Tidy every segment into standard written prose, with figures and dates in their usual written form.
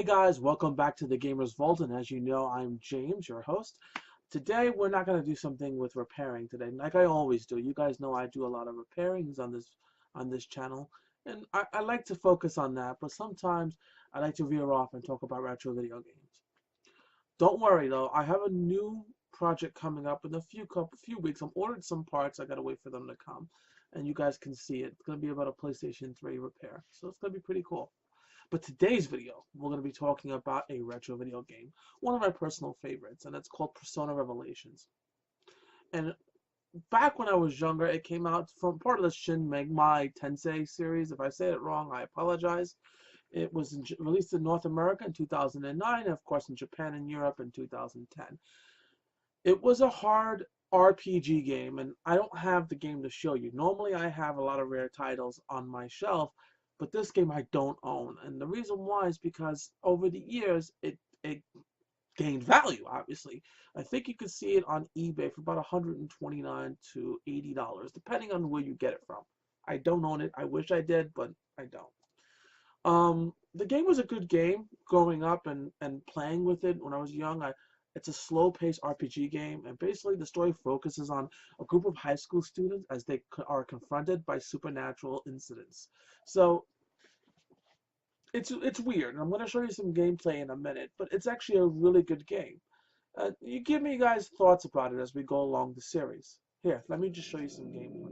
guys, welcome back to the Gamers Vault, and as you know, I'm James, your host. Today, we're not going to do something with repairing today, like I always do. You guys know I do a lot of repairings on this channel, and I like to focus on that, but sometimes I like to veer off and talk about retro video games. Don't worry though, I have a new project coming up in a few weeks. I'm ordered some parts, I gotta wait for them to come, and you guys can see it. It's going to be about a PlayStation 3 repair, so it's going to be pretty cool. But today's video, we're going to be talking about a retro video game, one of my personal favorites, and it's called Persona Revelations. And back when I was younger, it came out from part of the Shin Megami Tensei series. If I say it wrong, I apologize. It was released in North America in 2009, and of course in Japan and Europe in 2010. It was a hard RPG game, and I don't have the game to show you. Normally I have a lot of rare titles on my shelf, but this game I don't own, and the reason why is because over the years it gained value. Obviously, I think you can see it on eBay for about $129 to $80, depending on where you get it from. I don't own it. I wish I did, but I don't. The game was a good game growing up and playing with it when I was young. It's a slow-paced RPG game, and basically the story focuses on a group of high school students as they are confronted by supernatural incidents. So it's weird, and I'm going to show you some gameplay in a minute, but it's actually a really good game. You give me guys thoughts about it as we go along the series. Here, let me just show you some gameplay.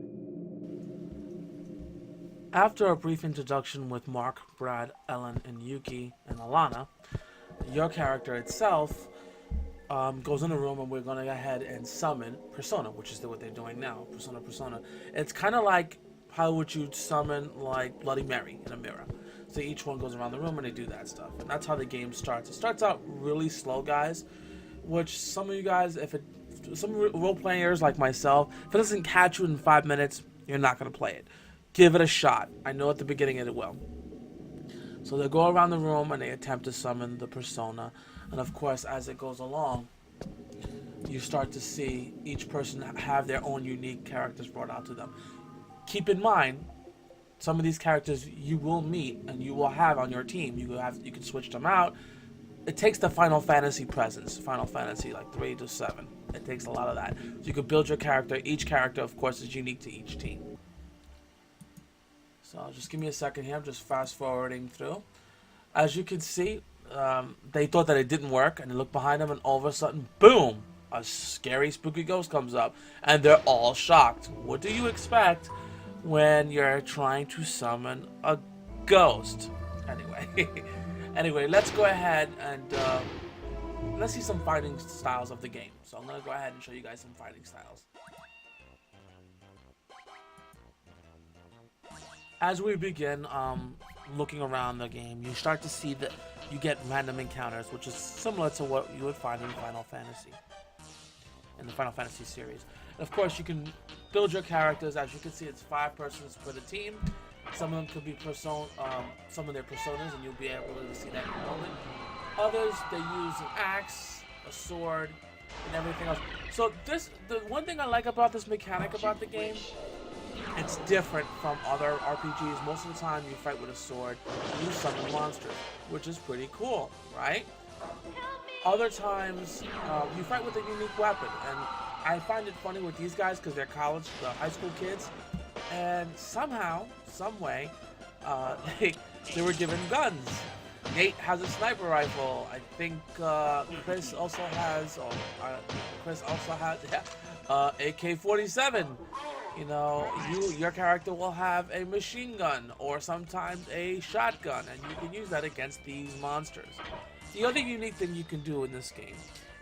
After a brief introduction with Mark, Brad, Ellen, and Yuki, and Alana, your character itself goes in a room, and we're going to go ahead and summon Persona, which is what they're doing now. Persona. It's kind of like how would you summon like Bloody Mary in a mirror. So each one goes around the room and they do that stuff. And that's how the game starts. It starts out really slow, guys, which some of you guys, some role players like myself, if it doesn't catch you in 5 minutes, you're not going to play it. Give it a shot. I know at the beginning it will. So they go around the room and they attempt to summon the persona. And of course, as it goes along, you start to see each person have their own unique characters brought out to them. Keep in mind, some of these characters you will meet and you will have on your team. You can switch them out. It takes the Final Fantasy presence, Final Fantasy like 3 to 7. It takes a lot of that. So you can build your character. Each character, of course, is unique to each team. So just give me a second here. I'm just fast forwarding through. As you can see, they thought that it didn't work, and they look behind them, and all of a sudden, boom! A scary, spooky ghost comes up, and they're all shocked. What do you expect when you're trying to summon a ghost? Anyway, let's go ahead and let's see some fighting styles of the game. So I'm gonna go ahead and show you guys some fighting styles. As we begin looking around the game, you start to see that you get random encounters, which is similar to what you would find in Final Fantasy, in the Final Fantasy series. And of course, you can build your characters. As you can see, it's 5 persons per the team. Some of them could be some of their personas, and you'll be able to see that in a moment. Others, they use an axe, a sword, and everything else. So the one thing I like about this mechanic about the game, it's different from other RPGs. Most of the time you fight with a sword and you summon monsters, which is pretty cool, right? Other times you fight with a unique weapon, and I find it funny with these guys because they're the high school kids, and somehow, some way, they were given guns. Nate has a sniper rifle. I think Chris also has AK-47. You know, your character will have a machine gun or sometimes a shotgun, and you can use that against these monsters. The other unique thing you can do in this game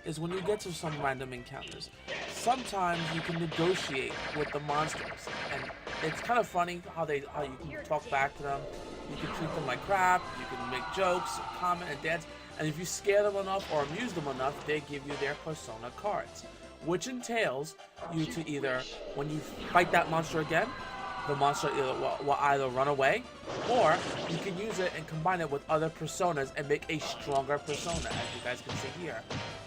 is when you get to some random encounters, sometimes you can negotiate with the monsters, and it's kind of funny how you can talk back to them. You can treat them like crap. You can make jokes, comment, and dance. And if you scare them enough or amuse them enough, they give you their persona cards, which entails you to either, when you fight that monster again, the monster will either run away, or you can use it and combine it with other personas and make a stronger persona, as you guys can see here.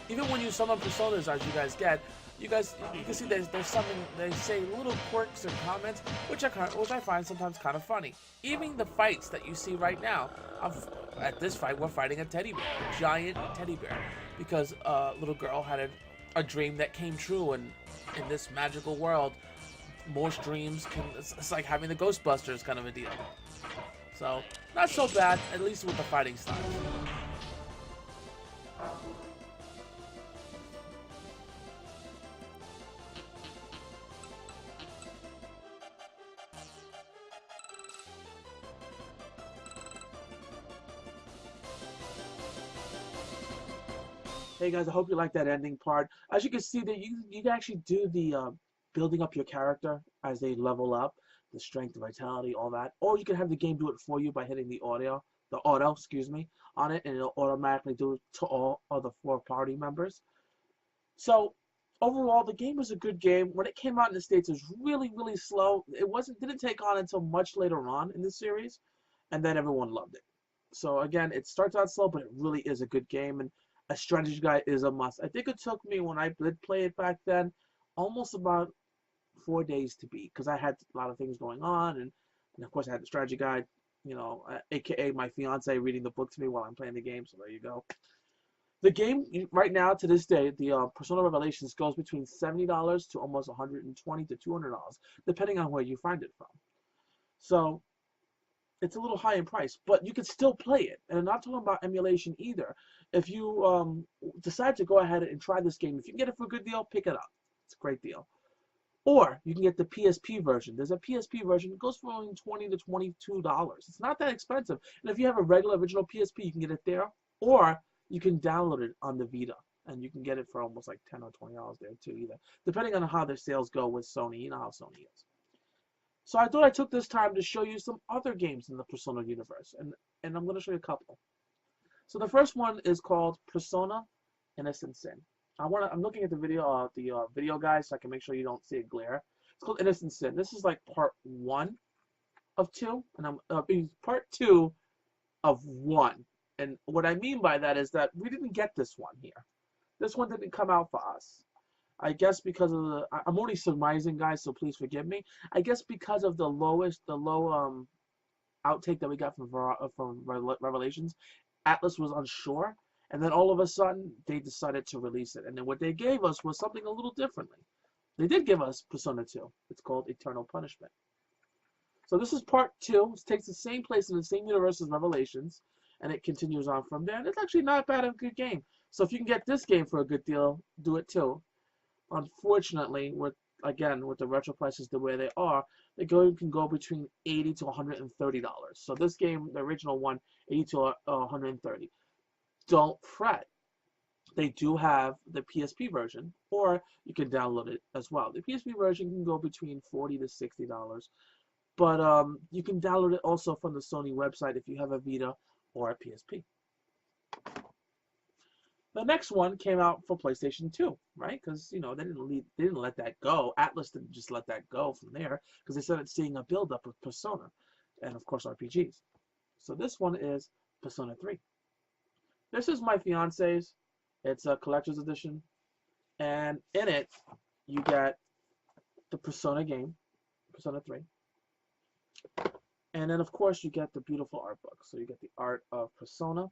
even when you summon personas, as you guys get, you can see there's something they say little quirks and comments, which I find sometimes kind of funny. Even the fights that you see right now, at this fight we're fighting a teddy bear, a giant teddy bear, because a little girl had a dream that came true, and in this magical world, most dreams can. It's like having the Ghostbusters kind of a deal. So not so bad, at least with the fighting style. Hey guys, I hope you like that ending part. As you can see, that you can actually do the building up your character as they level up, the strength, the vitality, all that. Or you can have the game do it for you by hitting the auto, excuse me, on it, and it'll automatically do it to all other 4 party members. So overall, the game was a good game. When it came out in the States, it was really, really slow. It didn't take on until much later on in the series, and then everyone loved it. So again, it starts out slow, but it really is a good game, and a strategy guide is a must. I think it took me, when I did play it back then, almost about 4 days to beat, because I had a lot of things going on, and of course I had the strategy guide, aka my fiance reading the book to me while I'm playing the game. So there you go. The game right now, to this day, the Persona Revelations goes between $70 to almost $120 to $200, depending on where you find it from. So it's a little high in price, but you can still play it. And I'm not talking about emulation either. If you decide to go ahead and try this game, if you can get it for a good deal, pick it up. It's a great deal. Or you can get the PSP version. There's a PSP version. It goes for only $20 to $22. It's not that expensive. And if you have a regular original PSP, you can get it there. Or you can download it on the Vita, and you can get it for almost like $10 or $20 there too, either, depending on how their sales go with Sony. You know how Sony is. So I thought I took this time to show you some other games in the Persona universe, and I'm going to show you a couple. So the first one is called Persona Innocent Sin. I'm looking at the video guide, so I can make sure you don't see a glare. It's called Innocent Sin. This is like part 1 of 2, and I'm part 2 of 1. And what I mean by that is that we didn't get this one here. This one didn't come out for us. I guess because of I'm only surmising, guys, so please forgive me. I guess because of the low outtake that we got from Revelations, Atlas was unsure, and then all of a sudden they decided to release it. And then what they gave us was something a little differently. They did give us Persona 2. It's called Eternal Punishment. So this is part 2. It takes the same place in the same universe as Revelations, and it continues on from there. And it's actually not bad of a good game. So if you can get this game for a good deal, do it too. Unfortunately, with the retro prices the way they are, the game can go between $80 to $130. So this game, the original one, $80 to $130. Don't fret. They do have the PSP version, or you can download it as well. The PSP version can go between $40 to $60, but you can download it also from the Sony website if you have a Vita or a PSP. The next one came out for PlayStation 2, right? Because they didn't let that go. Atlas didn't just let that go from there, because they started seeing a build-up of Persona, and of course RPGs. So this one is Persona 3. This is my fiance's. It's a collector's edition, and in it you get the Persona game, Persona 3, and then of course you get the beautiful art book. So you get the art of Persona,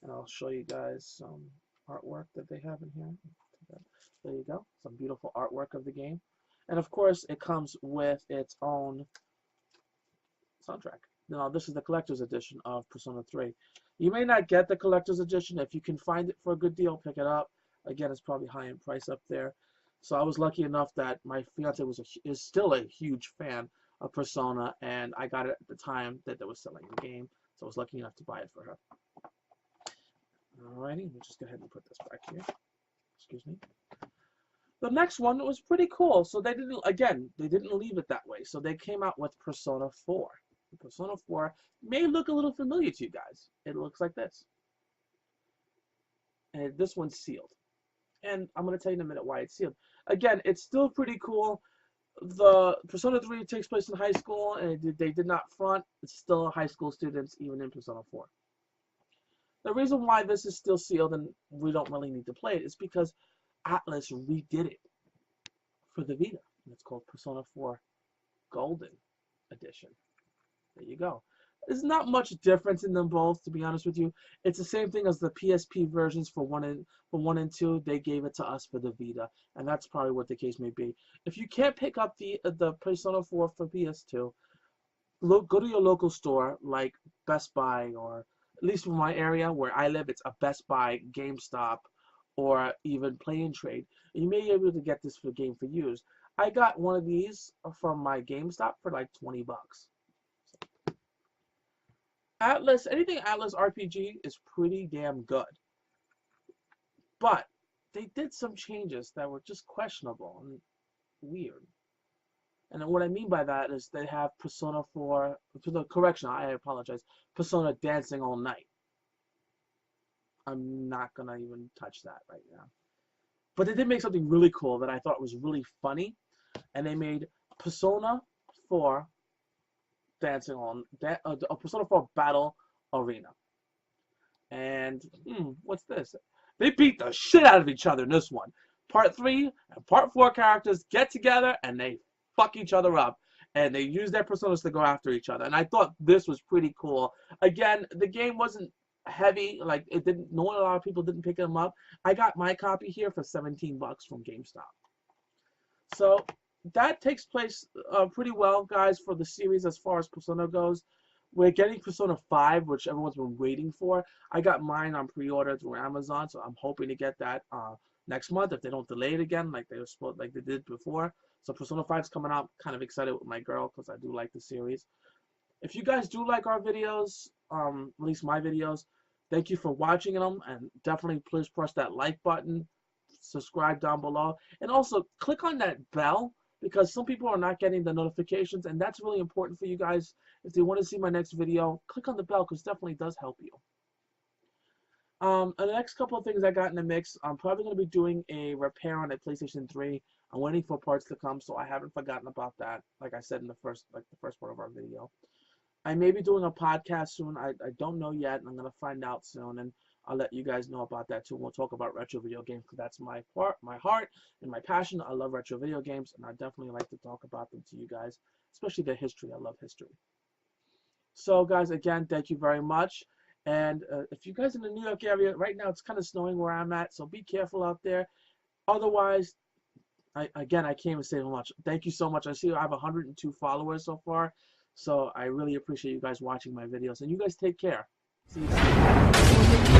and I'll show you guys some artwork that they have in here. There you go, some beautiful artwork of the game, and of course it comes with its own soundtrack. Now this is the collector's edition of Persona 3. You may not get the collector's edition. If you can find it for a good deal, pick it up. Again, it's probably high in price up there. So I was lucky enough that my fiance is still a huge fan of Persona, and I got it at the time that they were selling the game. So I was lucky enough to buy it for her. Alrighty, we'll just go ahead and put this back here. Excuse me. The next one was pretty cool. So they didn't leave it that way. So they came out with Persona 4. Persona 4 may look a little familiar to you guys. It looks like this. And this one's sealed. And I'm going to tell you in a minute why it's sealed. Again, it's still pretty cool. The Persona 3 takes place in high school, and they did not front. It's still high school students, even in Persona 4. The reason why this is still sealed and we don't really need to play it is because Atlas redid it for the Vita. And it's called Persona 4 Golden Edition. There you go. There's not much difference in them both, to be honest with you. It's the same thing as the PSP versions for 1 and 2. They gave it to us for the Vita, and that's probably what the case may be. If you can't pick up the Persona 4 for PS2, go to your local store like Best Buy, or at least for my area where I live, it's a Best Buy, GameStop, or even Play and Trade. And you may be able to get this for game for used. I got one of these from my GameStop for like 20 bucks. Atlas, anything Atlas RPG is pretty damn good. But they did some changes that were just questionable and weird. And what I mean by that is they have Persona 4, correction, I apologize, Persona Dancing All Night. I'm not going to even touch that right now. But they did make something really cool that I thought was really funny. And they made Persona 4 Persona 4 Battle Arena. And, what's this? They beat the shit out of each other in this one. Part 3 and Part 4 characters get together and they fuck each other up. And they use their personas to go after each other. And I thought this was pretty cool. Again, the game wasn't heavy. Like, it didn't, a lot of people didn't pick them up. I got my copy here for 17 bucks from GameStop. So that takes place pretty well, guys, for the series as far as Persona goes. We're getting Persona 5, which everyone's been waiting for. I got mine on pre-order through Amazon, so I'm hoping to get that next month if they don't delay it again like they did before. So Persona 5 is coming out. Kind of excited with my girl because I do like the series. If you guys do like our videos, at least my videos, thank you for watching them, and definitely please press that like button, subscribe down below, and also click on that bell, because some people are not getting the notifications, and that's really important for you guys. If they want to see my next video, click on the bell, because it definitely does help you. And the next couple of things I got in the mix, I'm probably going to be doing a repair on a PlayStation 3. I'm waiting for parts to come, so I haven't forgotten about that, like I said in the first part of our video. I may be doing a podcast soon. I don't know yet, and I'm going to find out soon, and I'll let you guys know about that too. We'll talk about retro video games, because that's my heart, and my passion. I love retro video games, and I definitely like to talk about them to you guys, especially the history. I love history. So, guys, again, thank you very much. And if you guys in the New York area, right now it's kind of snowing where I'm at, so be careful out there. Otherwise, I can't even say much. Thank you so much. I see I have 102 followers so far, so I really appreciate you guys watching my videos. And you guys take care. See you soon.